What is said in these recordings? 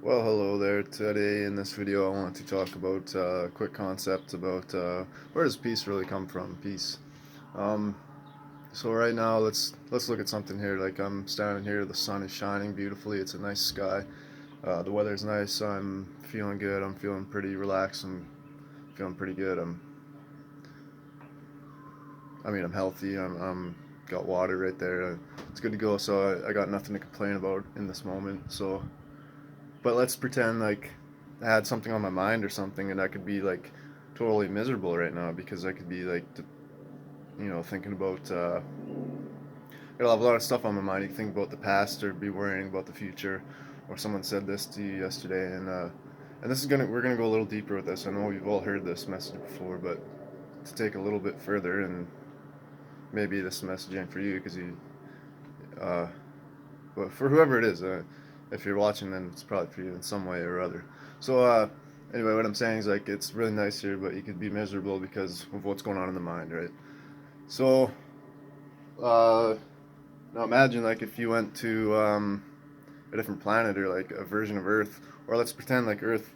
Well, hello there. Today in this video, I want to talk about a quick concept about where does peace really come from? Peace. Um, so right now, let's look at something here. Like I'm standing here, the sun is shining beautifully. It's a nice sky. The weather's nice. I'm feeling good. I'm feeling pretty relaxed. I'm feeling pretty good. I'm healthy. I'm got water right there. It's good to go. So I got nothing to complain about in this moment. So. But let's pretend like I had something on my mind or something, and I could be like totally miserable right now because I could be like, thinking about. I'll have a lot of stuff on my mind. You can think about the past or be worrying about the future, or someone said this to you yesterday, and this is we're gonna go a little deeper with this. I know you've all heard this message before, but to take a little bit further, and maybe this message ain't for you because uh, but for whoever it is, if you're watching, then it's probably for you in some way or other. So, anyway, what I'm saying is like it's really nice here, but you could be miserable because of what's going on in the mind, right? So, uh, now imagine like if you went to a different planet or like a version of Earth, or let's pretend like Earth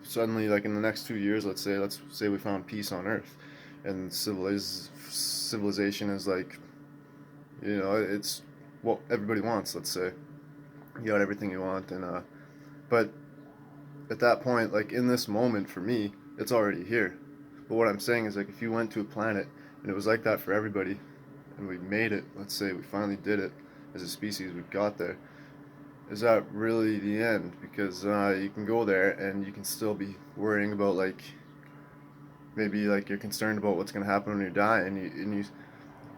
suddenly, like in the next 2 years, let's say we found peace on Earth, and civilization is like, it's what everybody wants. Let's say you got everything you want, and but at that point, like in this moment for me, it's already here. But what I'm saying is like if you went to a planet and it was like that for everybody, and we made it, let's say we finally did it as a species, we got there. Is that really the end? Because you can go there and you can still be worrying about like maybe like you're concerned about what's gonna happen when you die, and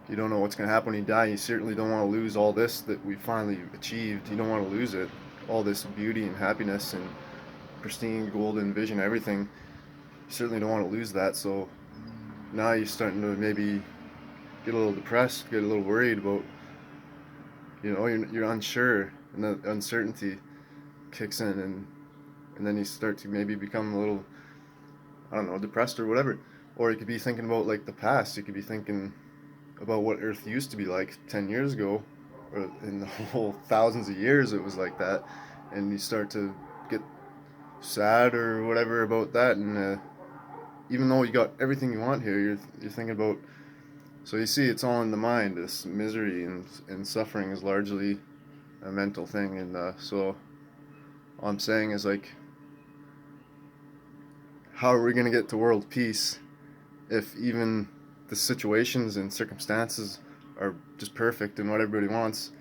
you don't know what's gonna happen when you die. You certainly don't want to lose all this that we finally achieved. You don't want to lose it, all this beauty and happiness and pristine golden vision, everything. You certainly don't want to lose that. So now you're starting to maybe get a little depressed, get a little worried about, you're unsure, and the uncertainty kicks in, and then you start to maybe become a little, I don't know, depressed or whatever. Or you could be thinking about like the past. You could be thinking about what Earth used to be like 10 years ago, or in the whole thousands of years it was like that, and you start to get sad or whatever about that, and even though you got everything you want here, you're thinking about. So you see, it's all in the mind. This misery and suffering is largely a mental thing, and so all I'm saying is like, how are we gonna get to world peace if even the situations and circumstances are just perfect and what everybody wants?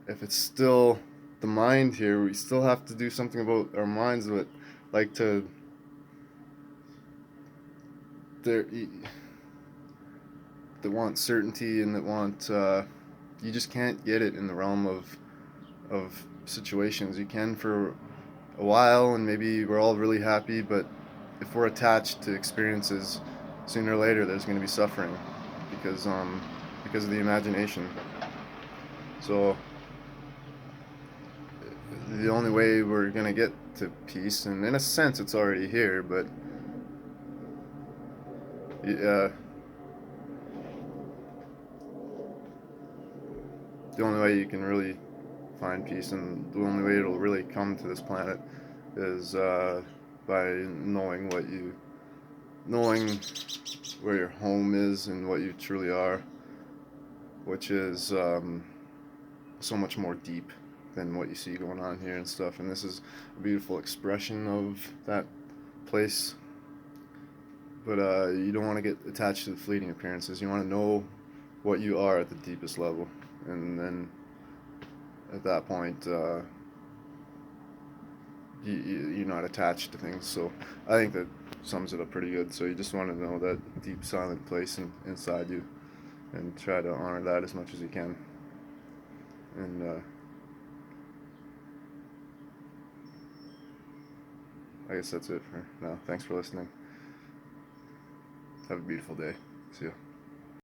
If it's still the mind here, we still have to do something about our minds that like to there that want certainty and that want you just can't get it in the realm of situations. You can for a while, and maybe we're all really happy, but if we're attached to experiences, sooner or later there's going to be suffering because of the imagination. So the only way we're going to get to peace, and in a sense it's already here, but uh, the only way you can really find peace, and the only way it'll really come to this planet is by knowing where your home is and what you truly are, which is so much more deep than what you see going on here and stuff. And this is a beautiful expression of that place. But you don't want to get attached to the fleeting appearances. You want to know what you are at the deepest level, and then at that point, you're not attached to things. So I think that sums it up pretty good. So you just want to know that deep, silent place inside you, and try to honor that as much as you can. And I guess that's it for now. Thanks for listening. Have a beautiful day. See you.